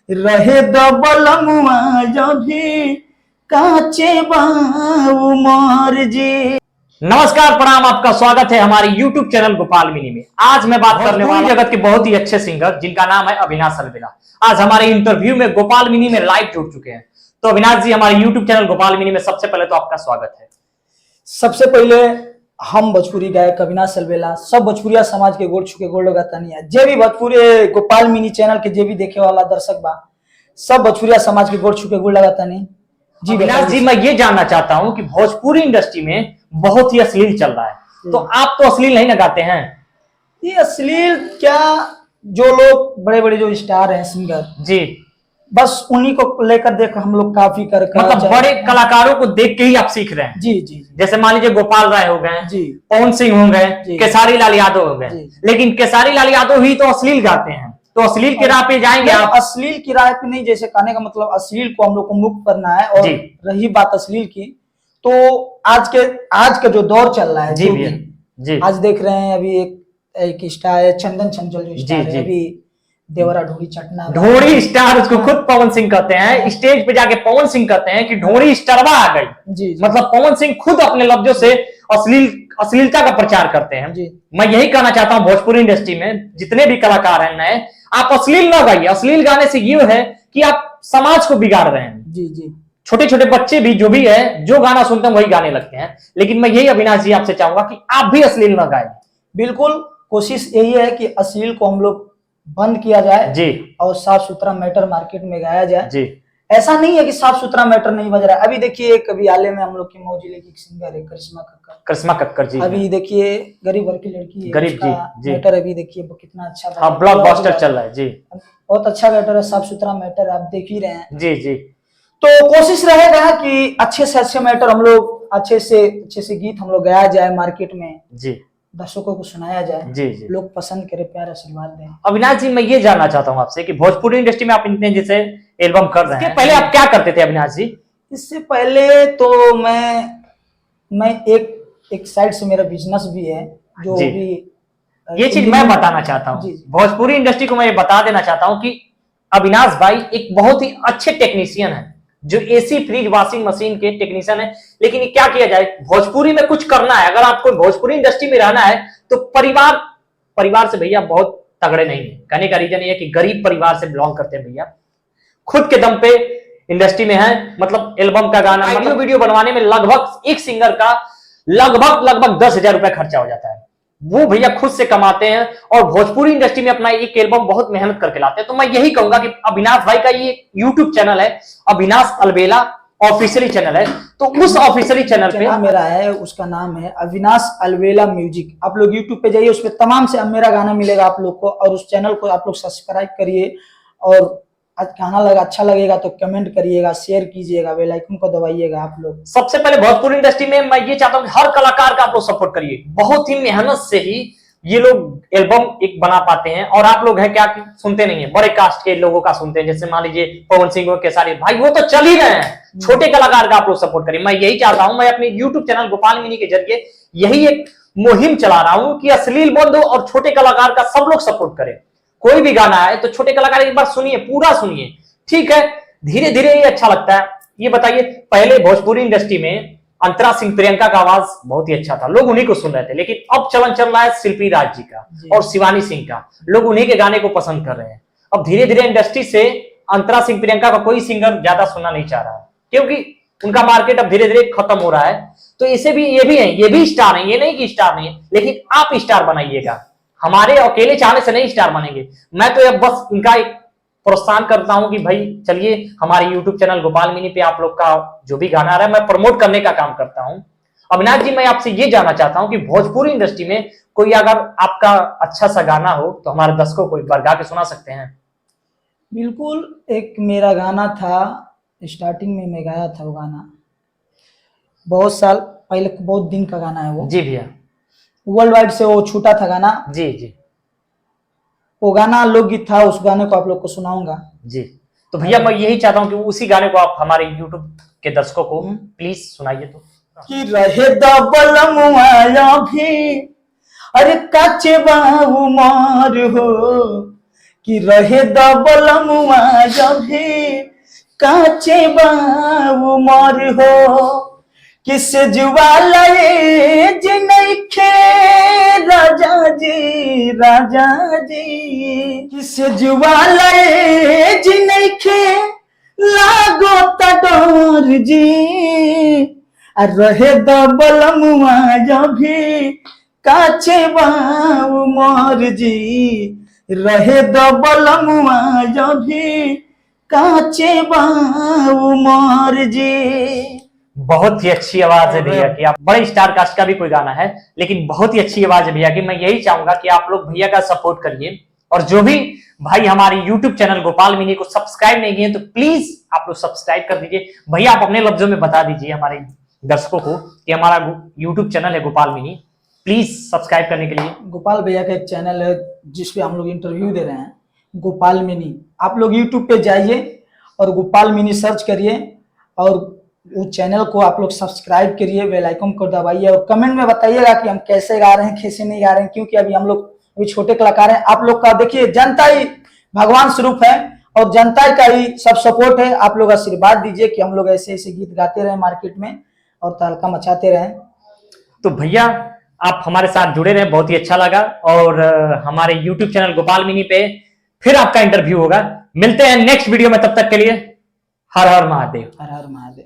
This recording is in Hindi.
रहे दबलमुआ भी काचे बाऊ मोर जी। नमस्कार, प्रणाम, आपका स्वागत है हमारे YouTube चैनल गोपाल मिनी में। आज मैं बात करने वाला जगत के बहुत ही अच्छे सिंगर जिनका नाम है अविनाश अलवेला। आज हमारे इंटरव्यू में गोपाल मिनी में लाइव जुड़ चुके हैं। तो अविनाश जी, हमारे YouTube चैनल गोपाल मिनी में सबसे पहले तो आपका स्वागत है। सबसे पहले हम भोजपुरी गायक अविनाश अलवेला सब भोजपुरिया समाज के गोड़ छुके गोड़ लगातानी जे भी भोजपुरी गोपाल मिनी चैनल के जे भी देखे वाला दर्शक बा सब भोजपुरिया समाज के गोड़ छुके गोड़ लगातानी जी। अविनाश जी, मैं ये जानना चाहता हूँ कि भोजपुरी इंडस्ट्री में बहुत ही अश्लील चल रहा है, तो आप तो अश्लील नहीं लगाते हैं? ये अश्लील क्या, जो लोग बड़े बड़े जो स्टार हैं सिंगर जी, बस उन्हीं को लेकर देख हम लोग काफी कर मतलब बड़े कलाकारों को देख के ही आप सीख रहे हैं। जी जी, जैसे मान लीजिए गोपाल राय हो गए जी, पवन सिंह हो गए, केसारी लाल यादव हो गए, लेकिन केसारी लाल यादव ही तो अश्लील गाते हैं, तो अश्लील की राह पे जाएंगे आप? अश्लील की राह पे नहीं, जैसे कहने का मतलब अश्लील को हम लोग को मुक्त करना है। और रही बात अश्लील की, तो आज का जो दौर चल रहा है जी भैया जी, आज देख रहे हैं अभी एक स्टार है चंदन चंचल जो स्टार है, अभी देवरा ढोरी चटना ढोरी स्टार उसको खुद पवन सिंह कहते हैं। स्टेज पे जाके पवन सिंह कहते हैं कि ढोरी स्टारवा आ गई जी, मतलब पवन सिंह खुद अपने लफ्जों से अश्लीलता का प्रचार करते हैं जी। मैं यही कहना चाहता हूँ भोजपुरी इंडस्ट्री में जितने भी कलाकार हैं नए, आप अश्लील ना गाइए। अश्लील गाने से ये है कि आप समाज को बिगाड़ रहे हैं जी जी। छोटे छोटे बच्चे भी जो भी है जो गाना सुनते हैं वही गाने लगते हैं। लेकिन मैं यही अविनाश जी आपसे चाहूंगा कि आप भी अश्लील ना गाएं। बिल्कुल, कोशिश यही है कि अश्लील को हम लोग बंद किया जाए जी, और साफ सुथरा मैटर मार्केट में गाया जाए जी। ऐसा नहीं है कि साफ सुथरा मैटर नहीं बज रहा है। अभी देखिए कभी हाल में हम लोग की मऊ जिले की सिंगर है करिश्मा कक्कर जी, अभी देखिए गरीब घर की लड़की है, गरीब जी मैटर अभी देखिए कितना अच्छा ब्लॉकबस्टर चल रहा है जी, बहुत अच्छा मैटर है, साफ सुथरा मैटर आप देख ही रहे हैं जी जी। तो कोशिश रहेगा कि अच्छे से अच्छे मैटर हम लोग अच्छे से गीत हम लोग गाया जाए मार्केट में जी, दर्शकों को सुनाया जाए जी जी, लोग पसंद करे, प्यार आशीर्वाद दें। अविनाश जी, मैं ये जानना चाहता हूँ आपसे कि भोजपुरी इंडस्ट्री में आप इतने जैसे एल्बम कर रहे हैं, पहले आप क्या करते थे अविनाश जी? इससे पहले तो मैं एक साइड से मेरा बिजनेस भी है जो भी ये चीज मैं बताना चाहता हूँ भोजपुरी इंडस्ट्री को। मैं ये बता देना चाहता हूँ कि अविनाश भाई एक बहुत ही अच्छे टेक्नीशियन है, जो एसी फ्रिज वॉशिंग मशीन के टेक्नीशियन है। लेकिन ये क्या किया जाए, भोजपुरी में कुछ करना है, अगर आपको भोजपुरी इंडस्ट्री में रहना है तो परिवार से भैया बहुत तगड़े नहीं है। कहने का रीजन ये है कि गरीब परिवार से बिलोंग करते हैं भैया, खुद के दम पे इंडस्ट्री में है। मतलब एल्बम का गाना वीडियो बनवाने में लगभग एक सिंगर का लगभग 10,000 रुपए खर्चा हो जाता है। वो भैया खुद से कमाते हैं और भोजपुरी इंडस्ट्री में अपना एक एल्बम बहुत मेहनत करके लाते हैं। तो मैं यही कहूंगा कि अविनाश भाई का ये YouTube चैनल है, अविनाश अलवेला ऑफिशियली चैनल है, तो उस ऑफिशियली चैनल पे मेरा है, उसका नाम है अविनाश अलवेला म्यूजिक। आप लोग YouTube पे जाइए, उस पर तमाम से मेरा गाना मिलेगा आप लोग को, और उस चैनल को आप लोग सब्सक्राइब करिए। और आज गाना अच्छा लगेगा तो कमेंट करिएगा, शेयर कीजिएगा, बेल आइकन को दबाइएगा आप लोग। सबसे पहले भोजपुरी इंडस्ट्री में मैं ये चाहता हूँ कि हर कलाकार का आप लोग सपोर्ट करिए। बहुत ही मेहनत से ही ये लोग एल्बम एक बना पाते हैं, और आप लोग हैं क्या सुनते नहीं है, बड़े कास्ट के लोगों का सुनते हैं। जैसे मान लीजिए पवन सिंह हो, केसारी भाई, वो तो चल ही रहे हैं। छोटे कलाकार का आप लोग सपोर्ट करिए। मैं यही चाहता हूँ, मैं अपने YouTube चैनल गोपाल मिनी के जरिए यही एक मुहिम चला रहा हूँ कि अश्लील बंद हो और छोटे कलाकार का सब लोग सपोर्ट करें। कोई भी गाना है तो छोटे कलाकार एक बार सुनिए, पूरा सुनिए, ठीक है? धीरे धीरे ये अच्छा लगता है। ये बताइए, पहले भोजपुरी इंडस्ट्री में अंतरा सिंह प्रियंका का आवाज बहुत ही अच्छा था, लोग उन्हीं को सुन रहे थे। लेकिन अब चलन चल रहा है शिल्पी राज जी का और शिवानी सिंह का, लोग उन्हीं के गाने को पसंद कर रहे हैं। अब धीरे धीरे इंडस्ट्री से अंतरा सिंह प्रियंका का कोई सिंगर ज्यादा सुनना नहीं चाह रहा है, क्योंकि उनका मार्केट अब धीरे धीरे खत्म हो रहा है। तो इसे भी ये भी स्टार है, ये नहीं कि स्टार नहीं है, लेकिन आप स्टार बनाइएगा। हमारे अकेले चाहने से नहीं स्टार बनेंगे। मैं तो अब बस इनका एक प्रोत्साहन करता हूं कि भाई चलिए हमारे YouTube चैनल गोपाल मिनी पे आप लोग का जो भी गाना आ रहा है मैं प्रमोट करने का काम करता हूं। अविनाश जी, मैं आपसे ये जानना चाहता हूं कि भोजपुरी इंडस्ट्री में कोई अगर आपका अच्छा सा गाना हो तो हमारे दर्शकों को एक बार गा के सुना सकते हैं? बिल्कुल, एक मेरा गाना था, स्टार्टिंग में मैं गाया था वो गाना, बहुत साल पहले, बहुत दिन का गाना है वो जी भैया, वर्ल्ड वाइड से वो छूटा था गाना जी जी। वो गाना लोकगीत था, उस गाने को आप लोग को सुनाऊंगा जी। तो भैया मैं यही चाहता हूं कि उसी गाने को आप हमारे YouTube के दर्शकों को प्लीज सुनाइए। तो कि रहे दबलमुआ भी अरे कच्चे बाऊ मार हो, कि रहे दबलमुआ जब भी काचे बाऊ मोर हो, किस जुवाला जिनखे राजा जी, राजा जी, किस जुवाला जिनखे लागो तडोर जी, रहे दबलमुआ जब भी काचे बाऊ मोर जी, रहे दबलमुआ जब भी काचे बाऊ मोर जी। बहुत ही अच्छी आवाज है भैया की। आप बड़े स्टार कास्ट का भी कोई गाना है, लेकिन बहुत ही अच्छी आवाज है भैया की। मैं यही चाहूंगा कि आप लोग भैया का सपोर्ट करिए, और जो भी भाई हमारे यूट्यूब चैनल गोपाल मिनी को सब्सक्राइब नहीं किए तो प्लीज आप लोग सब्सक्राइब कर दीजिए। भैया आप अपने लफ्जों में बता दीजिए हमारे दर्शकों को कि हमारा यूट्यूब चैनल है गोपाल मिनी, प्लीज सब्सक्राइब करने के लिए। गोपाल भैया का एक चैनल है जिसपे हम लोग इंटरव्यू दे रहे हैं, गोपाल मिनी। आप लोग यूट्यूब पे जाइए और गोपाल मिनी सर्च करिए, और उस चैनल को आप लोग सब्सक्राइब करिए, बेल आइकन को दबाइए, और कमेंट में बताइएगा कि हम कैसे गा रहे हैं, कैसे नहीं गा रहे हैं, क्योंकि अभी हम लोग अभी छोटे कलाकार हैं। आप लोग का देखिए, जनता ही भगवान स्वरूप है, और जनता का ही सब सपोर्ट है। आप लोग आशीर्वाद दीजिए कि हम लोग ऐसे ऐसे गीत गाते रहे मार्केट में और तहलका मचाते रहे। तो भैया आप हमारे साथ जुड़े रहे, बहुत ही अच्छा लगा, और हमारे यूट्यूब चैनल गोपाल मिनी पे फिर आपका इंटरव्यू होगा। मिलते हैं नेक्स्ट वीडियो में, तब तक के लिए हर हर महादेव। हर हर महादेव।